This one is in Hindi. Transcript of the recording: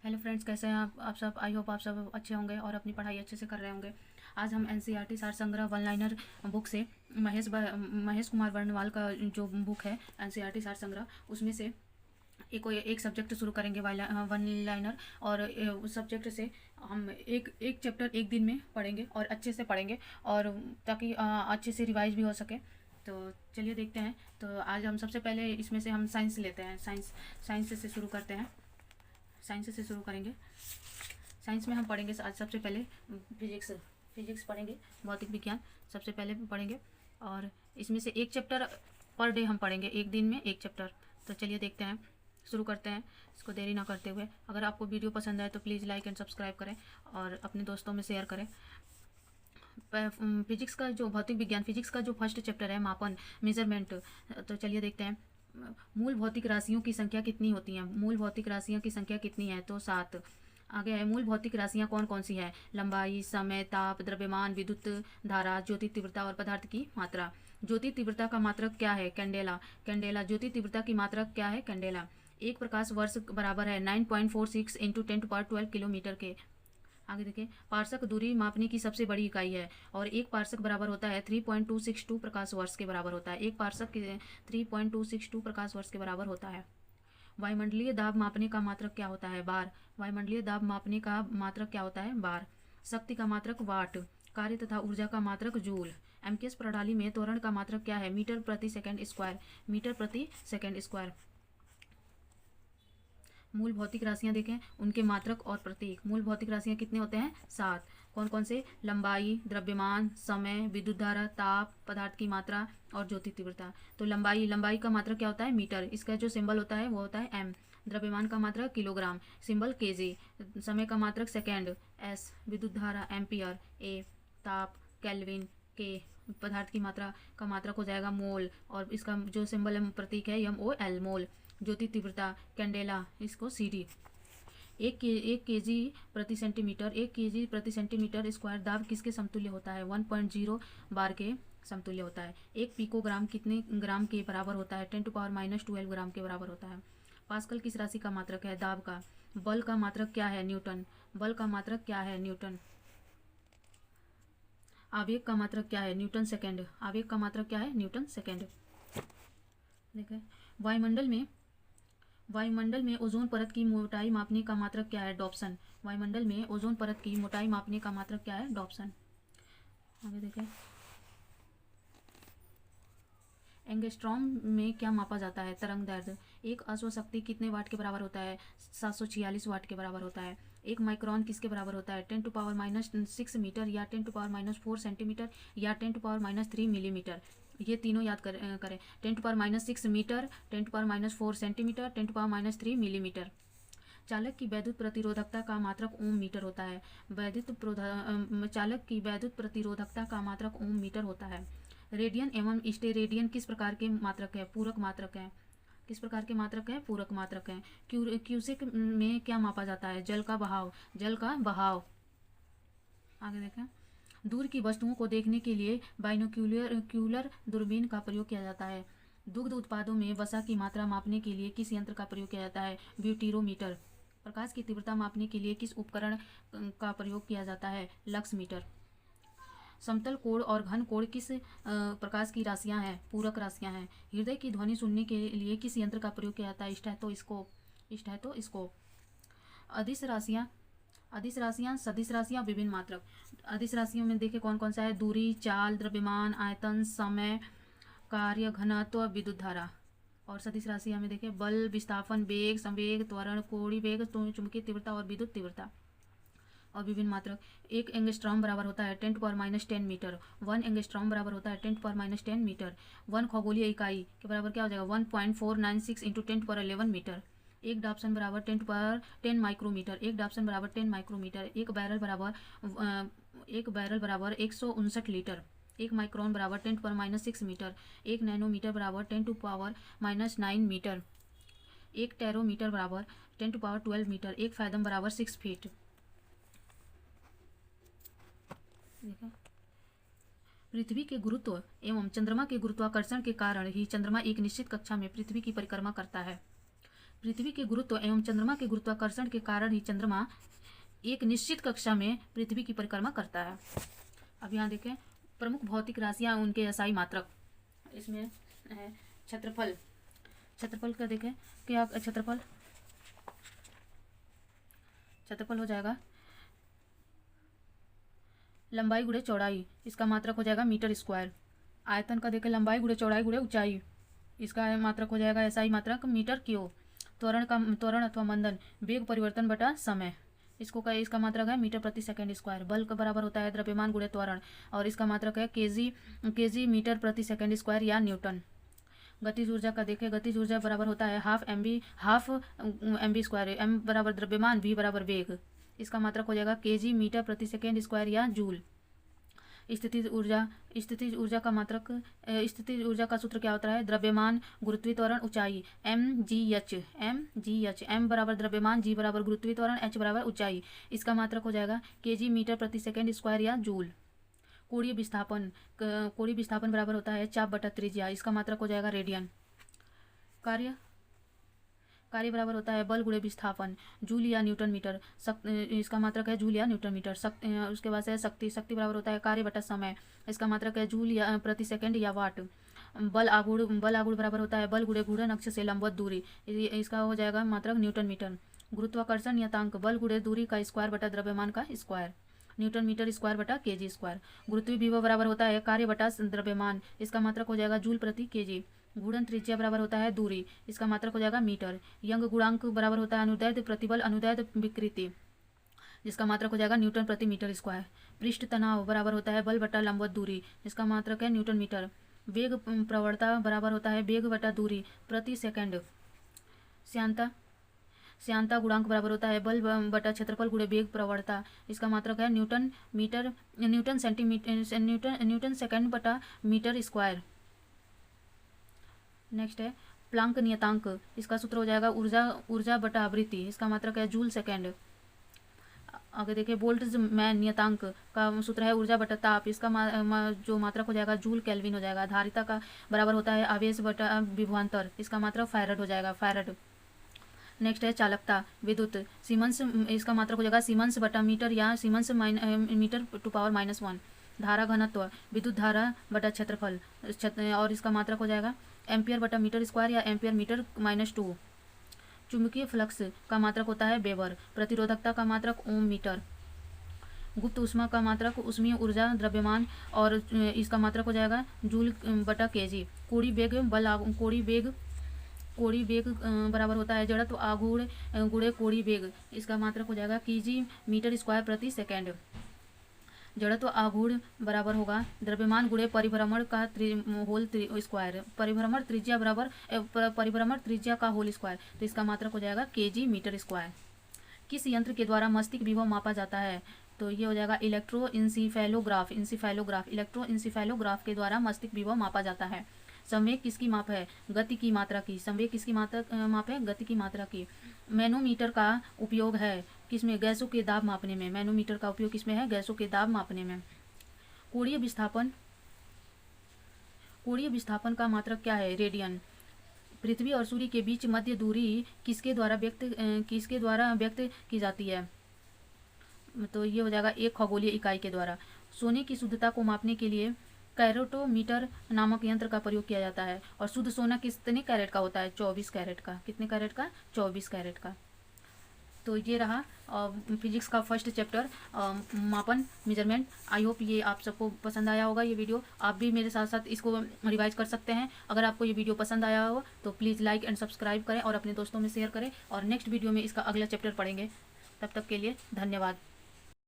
हेलो फ्रेंड्स, कैसे हैं आप सब। आई होप आप सब अच्छे होंगे और अपनी पढ़ाई अच्छे से कर रहे होंगे। आज हम एनसीईआरटी सार संग्रह वन लाइनर बुक से महेश कुमार वर्णवाल का जो बुक है एनसीईआरटी सार संग्रह, उसमें से एक सब्जेक्ट शुरू करेंगे वन लाइनर। और उस सब्जेक्ट से हम एक एक चैप्टर एक दिन में पढ़ेंगे और अच्छे से पढ़ेंगे, और ताकि अच्छे से रिवाइज भी हो सके। तो चलिए देखते हैं। तो आज हम सबसे पहले इसमें से हम साइंस लेते हैं। साइंस से शुरू करते हैं। साइंस से शुरू करेंगे। साइंस में हम पढ़ेंगे आज सबसे पहले फिजिक्स पढ़ेंगे, भौतिक विज्ञान सबसे पहले पढ़ेंगे। और इसमें से एक चैप्टर पर डे हम पढ़ेंगे, एक दिन में एक चैप्टर। तो चलिए देखते हैं, शुरू करते हैं इसको देरी ना करते हुए। अगर आपको वीडियो पसंद आए तो प्लीज़ लाइक एंड सब्सक्राइब करें और अपने दोस्तों में शेयर करें। फिजिक्स का जो भौतिक विज्ञान फिजिक्स का जो फर्स्ट चैप्टर है मापन, मेजरमेंट। तो चलिए देखते हैं। मूल भौतिक राशियों की संख्या कितनी होती है? मूल भौतिक राशियों की संख्या कितनी है? तो 7। आगे है, मूल भौतिक राशियाँ कौन कौन सी है? लंबाई, समय, ताप, द्रव्यमान, विद्युत धारा, ज्योति तीव्रता और पदार्थ की मात्रा। ज्योति तीव्रता का मात्रक क्या है? कैंडेला। कैंडेला ज्योति तीव्रता की मात्रक क्या है? कैंडेला। एक प्रकाश वर्ष बराबर है 9.46 इंटू 10 to 12 किलोमीटर के। आगे देखिए, पार्सक दूरी मापने की सबसे बड़ी इकाई है, और एक पार्सक बराबर होता है 3.262 प्रकाश वर्ष के बराबर होता है। एक पार्सक 3.262 प्रकाश वर्ष के बराबर होता है। वायुमंडलीय दाब मापने का मात्रक क्या होता है? बार। वायुमंडलीय दाब मापने का मात्रक क्या होता है? बार। शक्ति का मात्रक वाट। कार्य तथा ऊर्जा का मात्रक जूल। एमकेएस प्रणाली में त्वरण का मात्रक क्या है? मीटर प्रति सेकंड स्क्वायर। मीटर प्रति सेकंड स्क्वायर। मूल भौतिक राशियां देखें, उनके मात्रक और प्रतीक। मूल भौतिक राशियां कितने होते हैं? 7। कौन कौन से? लंबाई, द्रव्यमान, समय, विद्युत धारा, ताप, पदार्थ की मात्रा और ज्योति तीव्रता। तो लंबाई का मात्रक क्या होता है? मीटर। इसका जो सिंबल होता है वो होता है एम। द्रव्यमान का मात्रक किलोग्राम, सिंबल केजी। समय का मात्रक सेकेंड, एस। विद्युत धारा एम्पियर, ए। ताप केल्विन, के। पदार्थ की मात्रा का मात्रक हो जाएगा मोल, और इसका जो सिंबल है प्रतीक है MOL, मोल। ज्योति तीव्रता कैंडेला, इसको CD। एक केजी प्रति सेंटीमीटर, 1 kg प्रति सेंटीमीटर स्क्वायर दाब किसके समतुल्य होता है? 1.0 बार के समतुल्य होता है। एक पिकोग्राम कितने ग्राम के बराबर होता है? 10⁻12 ग्राम के बराबर होता है। पास्कल किस राशि का मात्रक है? दाब का। बल का मात्रक क्या है? न्यूटन। बल का मात्रक क्या है? न्यूटन। आवेग का मात्रक क्या है? Newton second. आवेग का मात्रक क्या है? Newton second. देखें, वायुमंडल में ओजोन परत की मोटाई मापने का मात्रक क्या है? डॉप्सन। वायुमंडल में ओजोन परत की मोटाई मापने का मात्रक क्या है? डॉप्सन। आगे देखें, एंगस्ट्रॉम में क्या मापा जाता है? तरंग दैर्ध्य। एक अश्व शक्ति कितने वाट के बराबर होता है? 746 वाट के बराबर होता है। एक माइक्रोन किसके बराबर होता है? 10⁻⁻6 मीटर, या 10⁻⁴ सेंटीमीटर, या 10⁻³ मिलीमीटर। ये तीनों याद करें। 10⁻6 मीटर, 10⁻⁴ सेंटीमीटर, 10⁻³ मिलीमीटर। चालक की वैद्युत प्रतिरोधकता का मात्रक ओम मीटर होता है। चालक की वैद्युत प्रतिरोधकता का मात्रक ओम मीटर होता है। रेडियन एवं स्टेरेडियन किस प्रकार के मात्रक है? पूरक मात्रक है। किस प्रकार के मात्रक है? पूरक मात्रक है। क्यूसेक में क्या मापा जाता है? जल का बहाव। जल का बहाव। आगे देखें, दूर की वस्तुओं को देखने के लिए बाइनोक्यूलर दूरबीन का प्रयोग किया जाता है। दुग्ध उत्पादों में वसा की मात्रा मापने के लिए किस यंत्र का प्रयोग किया जाता है? ब्यूटीरोमीटर। प्रकाश की तीव्रता मापने के लिए किस उपकरण का प्रयोग किया जाता है? Lux meter. समतल कोण और घन कोण किस प्रकाश की राशियां हैं? पूरक राशियां हैं। हृदय की ध्वनि सुनने के लिए किस यंत्र का प्रयोग किया जाता है? स्टेथोस्कोप। अदिश राशियां, सदिश राशियां, विभिन्न मात्रक। अदिश राशियों में देखें कौन कौन सा है? दूरी, चाल, द्रव्यमान, आयतन, समय, कार्य, घनत्व, विद्युत धारा। और सदिश राशियां में देखें बल, विस्थापन, वेग, संवेग, त्वरण, कोणीय वेग, चुंबकीय तीव्रता और विद्युत तीव्रता। और विभिन्न मात्रक। एक एंगस्ट्रॉम बराबर होता है 10⁻10 मीटर। 1 एंगस्ट्रॉम बराबर होता है 10⁻10 मीटर। 1 खगोलीय इकाई के बराबर क्या हो जाएगा? 1.496 इंटू 10⁻11 मीटर। एक डाप्सन बराबर 10 माइक्रोमीटर। एक डाप्सन बराबर 10 माइक्रोमीटर। एक बैरल बराबर 159 लीटर। एक माइक्रोन बराबर 10⁻6 मीटर। एक नैनोमीटर बराबर 10⁻9 मीटर। एक टेरोमीटर बराबर 10⁻12 मीटर। एक फैदम बराबर 6 फीट। पृथ्वी के गुरुत्व एवं चंद्रमा के गुरुत्वाकर्षण के कारण ही चंद्रमा एक निश्चित कक्षा में पृथ्वी की परिक्रमा करता है। पृथ्वी के गुरुत्व एवं चंद्रमा के गुरुत्वाकर्षण के कारण ही चंद्रमा एक निश्चित कक्षा में पृथ्वी की परिक्रमा करता है। अब यहाँ देखें प्रमुख भौतिक राशियाँ उनके एसआई मात्रक। इसमें है क्षेत्रफल। क्षेत्रफल का देखें क्या क्षेत्रफल हो जाएगा लंबाई गुणे चौड़ाई, इसका मात्रक हो जाएगा मीटर स्क्वायर। आयतन का देखें लंबाई गुणे चौड़ाई गुणे ऊंचाई, इसका मात्रक हो जाएगा एसआई मात्रक मीटर क्यूब। त्वरण अथवा मंदन वेग परिवर्तन बटा समय, इसका मात्रक है मीटर प्रति सेकंड स्क्वायर। बल का बराबर होता है द्रव्यमान गुणे त्वरण और इसका मात्रक है केजी मीटर प्रति सेकंड स्क्वायर या न्यूटन। गतिज ऊर्जा का देखें गतिज ऊर्जा बराबर होता है half M B square. M बराबर द्रव्यमान, वी बराबर वेग, इसका मात्रक हो जाएगा केजी मीटर प्रति सेकेंड स्क्वायर या जूल। स्थितिज ऊर्जा का मात्रक स्थितिज ऊर्जा का सूत्र क्या होता है द्रव्यमान गुरुत्वीय त्वरण ऊंचाई mgh। m बराबर द्रव्यमान, g बराबर गुरुत्वीय त्वरण, h बराबर ऊंचाई, इसका मात्रक हो जाएगा केजी मीटर प्रति सेकेंड स्क्वायर या जूल। कोणीय विस्थापन बराबर होता है चाप बटा त्रिज्या, इसका मात्रक हो जाएगा रेडियन। कार्य बराबर होता है बल गुणे विस्थापन, जूल या न्यूटन मीटर। इसका मात्रक है जूल या न्यूटन मीटर। उसके बाद है शक्ति बराबर होता है कार्य बटा समय, इसका मात्रक है जूल या प्रति सेकंड या वाट। बल आघूर्ण बराबर होता है बल गुणे घूर्णन अक्ष से लंबवत दूरी, इसका हो जाएगा मात्रक न्यूटन मीटर। गुरुत्वाकर्षण नियतांक बल गुणे दूरी का स्क्वायर बटा द्रव्यमान का स्क्वायर, न्यूटन मीटर स्क्वायर बटा केजी स्क्वायर। गुरुत्वीय विभव बराबर होता है कार्य बटा द्रव्यमान, इसका मात्रक हो जाएगा जूल प्रति केजी। घूर्णन त्रिज्या बराबर होता है दूरी, इसका मात्रक हो जाएगा मीटर। यंग गुणांक बराबर होता है अनुदैर्ध्य प्रतिबल अनुदैर्ध्य विकृति, जिसका मात्रक हो जाएगा न्यूटन प्रति मीटर स्क्वायर। पृष्ठ तनाव बराबर होता है बल बटा लंबवत दूरी, जिसका मात्रक है न्यूटन मीटर। वेग प्रवणता बराबर होता है वेग बटा दूरी प्रति सेकंड। श्यानता गुणांक बराबर होता है बल बटा क्षेत्रफल गुणे वेग प्रवणता, इसका मात्रक है न्यूटन सेकंड बटा मीटर स्क्वायर। नेक्स्ट है प्लांक नियतांक, इसका सूत्र हो जाएगा ऊर्जा बटा आवृत्ति, इसका मात्रक है जूल सेकंड। आगे देखिए बोल्ट्जमैन नियतांक का सूत्र है ऊर्जा बटा ताप, इसका जो मात्रक हो जाएगा जूल केल्विन हो जाएगा। धारिता का बराबर होता है आवेश बटा विभवांतर, इसका मात्रक फैरड हो जाएगा फैरड। नेक्स्ट है चालकता विद्युत सीमंस, इसका मात्रक हो जाएगा सीमंस बटा मीटर या सीमंस मीटर टू पावर -1। धारा घनत्व विद्युत धारा बटा क्षेत्रफल और इसका मात्रक हो जाएगा एम्पियर बटा मीटर स्क्वायर या एम्पियर मीटर -2। चुंबकीय फ्लक्स का मात्रक होता है वेबर। प्रतिरोधकता का मात्रक ओम मीटर। गुप्त ऊष्मा का मात्रक ऊष्मीय ऊर्जा द्रव्यमान और इसका मात्रक हो जाएगा जूल बटा केजी। कोड़ी वेग बराबर होता है जड़त्व आघूर्ण गुणे कोड़ी वेग, इसका मात्रक हो जाएगा केजी मीटर स्क्वायर प्रति सेकेंड। जड़त्व आघूर्ण बराबर होगा द्रव्यमान गुणे परिभ्रमण का होल स्क्वायर। परिभ्रमण त्रिज्या का होल स्क्वायर, तो इसका मात्रक हो जाएगा केजी मीटर स्क्वायर। किस यंत्र के द्वारा मस्तिष्क विभव मापा जाता है, तो ये हो जाएगा इलेक्ट्रोइंसिफेलोग्राफ। इलेक्ट्रोइंसिफेलोग्राफ के द्वारा मस्तिष्क विभव मापा जाता है। संवेग किसकी माप है, गति की मात्रा की। संवेग किसकी माप है, गति की मात्रा की। मैनोमीटर का उपयोग है किसमें, गैसों के दाब मापने में। मैनोमीटर का उपयोग किसमें है, गैसों के दाब मापने में। कोणीय विस्थापन का मात्रक क्या है, रेडियन। पृथ्वी और सूर्य के बीच मध्य दूरी किसके द्वारा व्यक्त की जाती है, तो ये हो जाएगा एक खगोलीय इकाई के द्वारा। सोने की शुद्धता को मापने के लिए कैरेटोमीटर नामक यंत्र का प्रयोग किया जाता है। और शुद्ध सोना कितने कैरेट का होता है, 24 कैरेट का। कितने कैरेट का, 24 कैरेट का। तो ये रहा फिजिक्स का फर्स्ट चैप्टर मापन मेजरमेंट। आई होप ये आप सबको पसंद आया होगा ये वीडियो। आप भी मेरे साथ साथ इसको रिवाइज कर सकते हैं। अगर आपको ये वीडियो पसंद आया हो तो प्लीज़ लाइक एंड सब्सक्राइब करें और अपने दोस्तों में शेयर करें। और नेक्स्ट वीडियो में इसका अगला चैप्टर पढ़ेंगे। तब तक के लिए धन्यवाद।